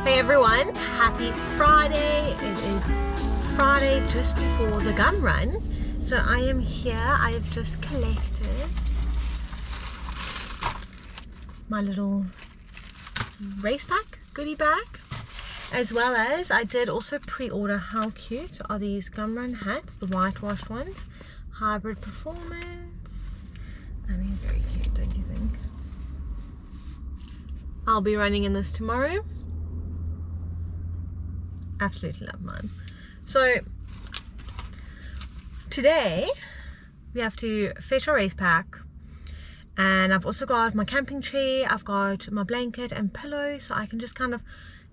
Hey everyone, happy Friday. It is Friday just before the gun run. So I am here. I have just collected my little race pack goodie bag, as well as I did also pre-order. How cute are these gun run hats, the whitewashed ones, hybrid performance. I mean, very cute, don't you think? I'll be running in this tomorrow. Absolutely love mine. So today we have to fetch our race pack, and I've also got my camping chair, I've got my blanket and pillow, so I can just kind of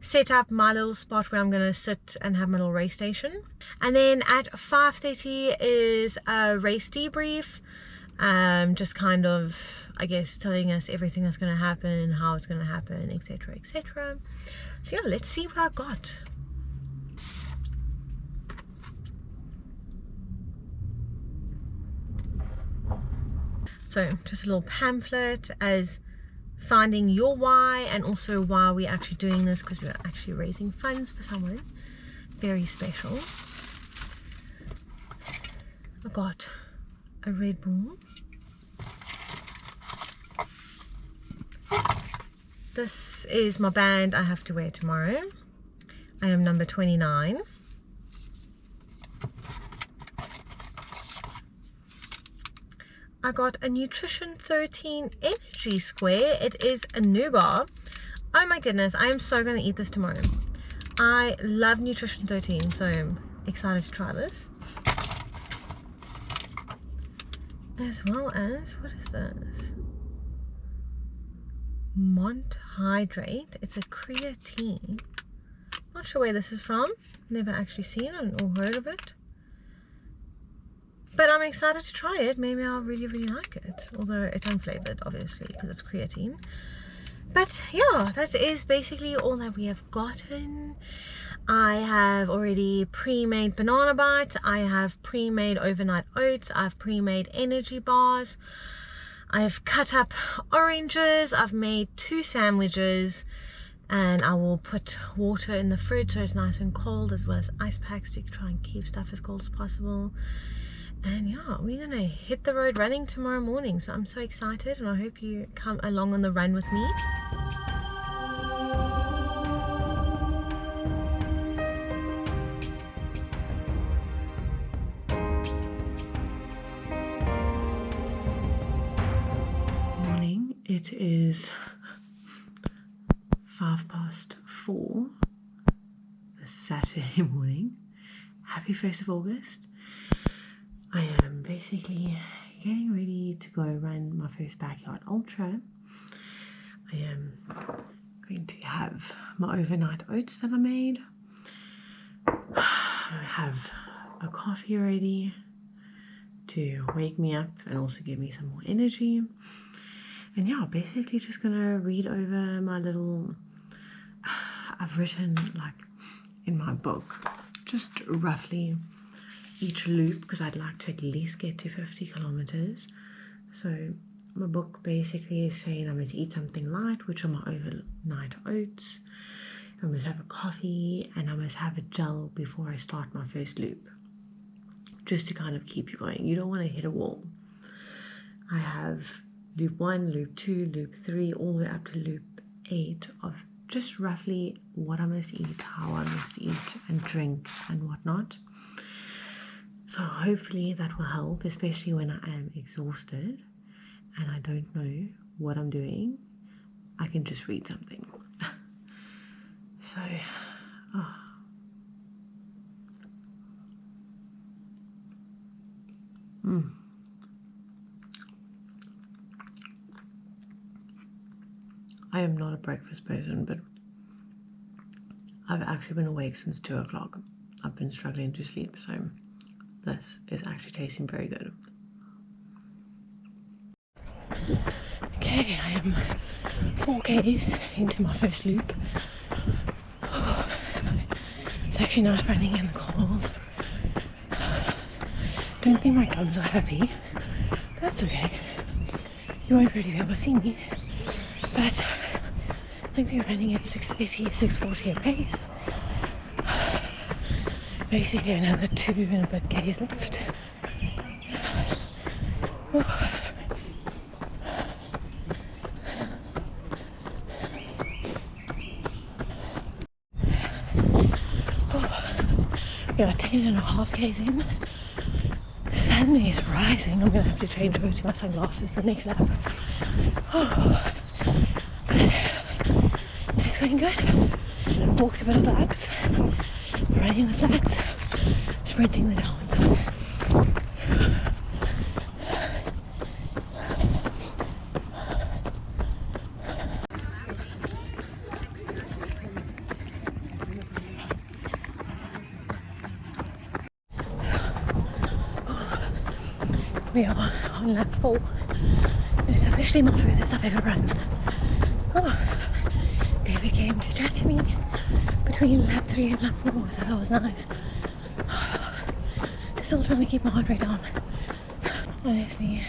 set up my little spot where I'm going to sit and have my little race station. And then at 5:30 is a race debrief, just kind of, I guess, telling us everything that's going to happen, how it's going to happen, etc, etc. So yeah, let's see what I've got. So just a little pamphlet as finding your why, and also why we're actually doing this, because we're actually raising funds for someone very special. I got a Red Bull. This is my band I have to wear tomorrow. I am number 29. I got a Nutrition 13 Energy Square. It is a nougat. Oh my goodness, I am so going to eat this tomorrow. I love Nutrition 13, so I'm excited to try this. As well as, what is this? Mont Hydrate. It's a creatine. Not sure where this is from. Never actually seen it or heard of it. But I'm excited to try it. Maybe I'll really, really like it. Although it's unflavored, obviously, because it's creatine. But yeah, that is basically all that we have gotten. I have already pre-made banana bites. I have pre-made overnight oats. I've pre-made energy bars. I have cut up oranges. I've made 2 sandwiches. And I will put water in the fridge so it's nice and cold, as well as ice packs, so you can try and keep stuff as cold as possible. And yeah, we're gonna hit the road running tomorrow morning, so I'm so excited, and I hope you come along on the run with me. Morning, it is 4:05, the Saturday morning. Happy 1st of August. I am basically getting ready to go run my first backyard ultra. I am going to have my overnight oats that I made. I have a coffee ready to wake me up and also give me some more energy. And yeah, basically just gonna read over my little, I've written like in my book, just roughly each loop, because I'd like to at least get to 50 kilometers. So my book basically is saying I must eat something light, which are my overnight oats. I must have a coffee, and I must have a gel before I start my first loop, just to kind of keep you going. You don't want to hit a wall. I have loop 1, loop 2, loop 3, all the way up to loop 8 of just roughly what I must eat, how I must eat and drink and whatnot. So hopefully that will help, especially when I am exhausted and I don't know what I'm doing. I can just read something. So, oh. I am not a breakfast person, but I've actually been awake since 2 o'clock. I've been struggling to sleep, so this is actually tasting very good. Okay, I am 4Ks into my first loop. It's actually nice running in the cold. Don't think my dogs are happy. That's okay. You won't really be able to see me. But think we're running at 6:30, 6:40 a pace. Basically another 2 and a bit Ks left. We are 10.5 Ks in. The sun is rising. I'm going to have to change over to my sunglasses the next lap. But it's going good. Walked a bit of the ups, running the flats, sprinting the downs. We are on lap 4. It's officially my furthest I've ever run. David came to chat to me between lap 3 and lap 4, so that was nice. Still trying to keep my heart rate down. Honestly,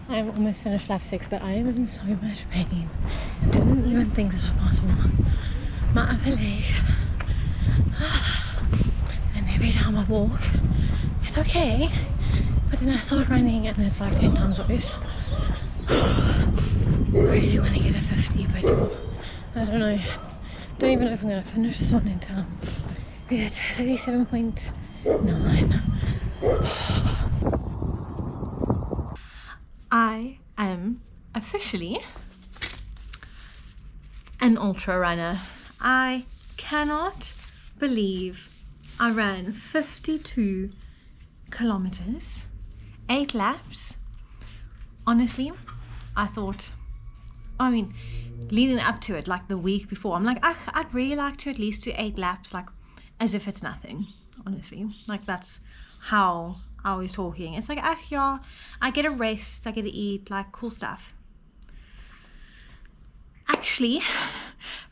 I'm almost finished lap 6, but I am in so much pain. I didn't even think this was possible. My upper leg. And every time I walk, it's okay. But then I start running and it's like 10 times worse. I really want to get a 50, but I don't know. Don't even know if I'm going to finish this one in time. We're at 37.9. I am officially an ultra runner. I cannot believe I ran 52 kilometers, 8 laps. Honestly, I thought, I mean, leading up to it, like the week before, I'm like, I'd really like to at least do 8 laps, like as if it's nothing. Honestly, like that's how I was talking. It's like, yeah, I get a rest, I get to eat, like cool stuff. Actually,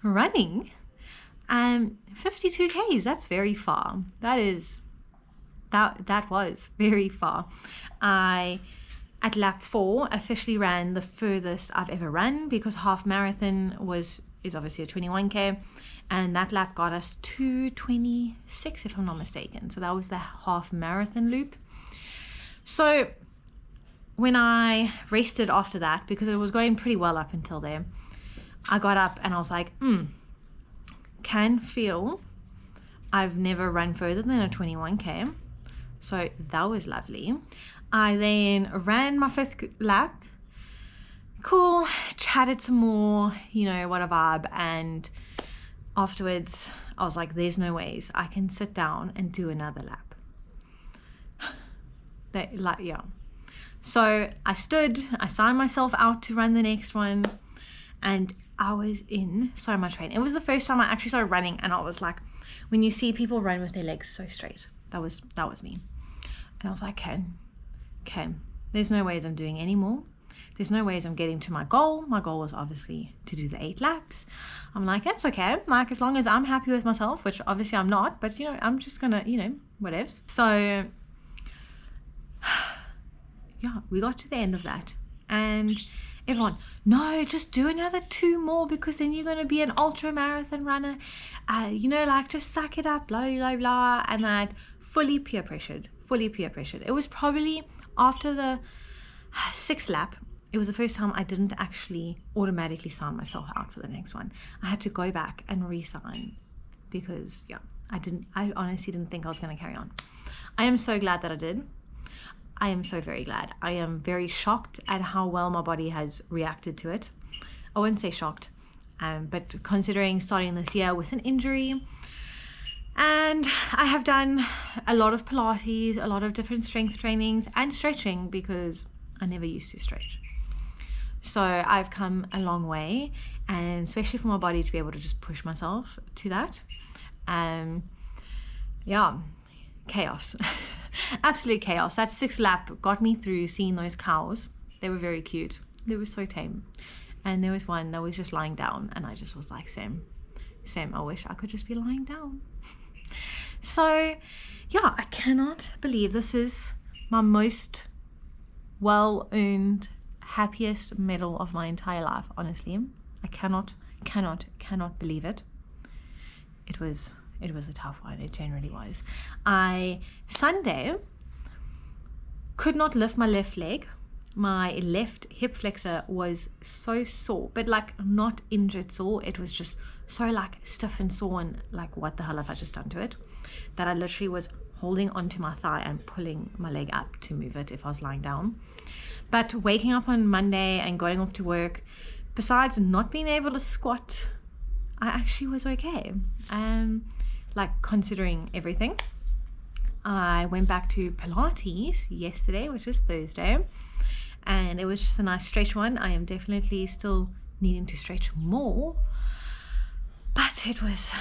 running 52 Ks, that's very far. That was very far. I, at lap 4, officially ran the furthest I've ever run, because half marathon is obviously a 21K, and that lap got us to 26 if I'm not mistaken. So that was the half marathon loop. So when I rested after that, because it was going pretty well up until there, I got up and I was like, can feel I've never run further than a 21K. So that was lovely. I then ran my 5th lap. Cool, chatted some more, you know, what a vibe. And afterwards, I was like, there's no ways I can sit down and do another lap. Yeah. So I stood, I signed myself out to run the next one, and I was in so much pain. It was the first time I actually started running, and I was like, when you see people run with their legs so straight, that was me. And I was like, okay, there's no ways I'm doing any more. There's no ways I'm getting to my goal. My goal was obviously to do the 8 laps. I'm like, that's okay. Like, as long as I'm happy with myself, which obviously I'm not, but you know, I'm just gonna, you know, whatevs. So yeah, we got to the end of that, and everyone, no, just do another 2 more, because then you're going to be an ultra marathon runner, you know, like just suck it up, blah blah blah. And I fully peer pressured. It was probably after the 6th lap, it was the first time I didn't actually automatically sign myself out for the next one. I had to go back and re-sign, because yeah, I honestly didn't think I was going to carry on. I am so glad that I did. I am so very glad. I am very shocked at how well my body has reacted to it. I wouldn't say shocked, but considering starting this year with an injury, and I have done a lot of Pilates, a lot of different strength trainings and stretching, because I never used to stretch. So I've come a long way, and especially for my body to be able to just push myself to that. Yeah, chaos. Absolute chaos. That 6th lap got me through seeing those cows. They were very cute. They were so tame. And there was one that was just lying down, and I just was like, Sam, I wish I could just be lying down. So yeah, I cannot believe this is my most well-earned, happiest medal of my entire life. Honestly, I cannot Cannot believe it. It was a tough one. It generally was. Sunday could not lift my left leg. My left hip flexor was so sore, but like not injured sore. It was just so like stiff and sore, and like what the hell have I just done to it, that I literally was holding onto my thigh and pulling my leg up to move it if I was lying down. But waking up on Monday and going off to work, besides not being able to squat, I actually was okay. Like considering everything. I went back to Pilates yesterday, which is Thursday, and it was just a nice stretch one. I am definitely still needing to stretch more, but it was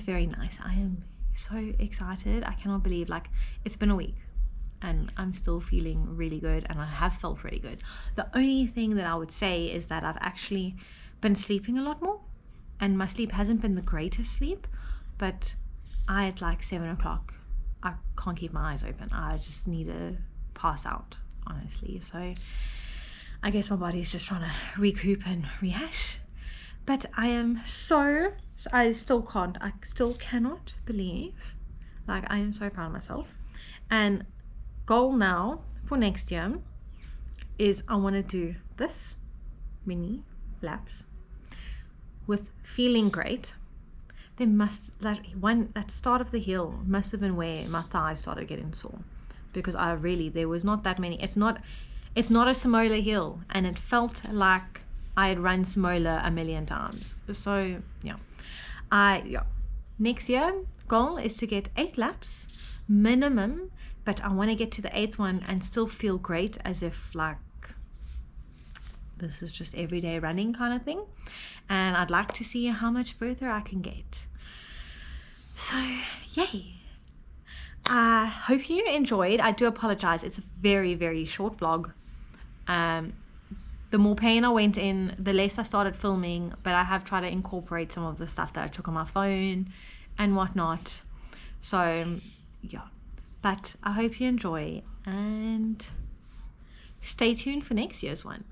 very nice. I am so excited. I cannot believe, like, it's been a week and I'm still feeling really good, and I have felt really good. The only thing that I would say is that I've actually been sleeping a lot more, and my sleep hasn't been the greatest sleep, but at like 7 o'clock I can't keep my eyes open. I just need to pass out, honestly. So I guess my body's just trying to recoup and rehash. But I still cannot believe, like, I am so proud of myself. And goal now for next year is I want to do this mini laps with feeling great. That start of the hill must have been where my thighs started getting sore, because there was not that many. It's not a Simola hill, and it felt like I had run Simola a million times. So yeah, next year goal is to get 8 laps minimum, but I want to get to the 8th one and still feel great, as if like this is just everyday running kind of thing. And I'd like to see how much further I can get. So yay. I hope you enjoyed. I do apologize, it's a very, very short vlog. The more pain I went in, the less I started filming, but I have tried to incorporate some of the stuff that I took on my phone and whatnot. So yeah, but I hope you enjoy, and stay tuned for next year's one.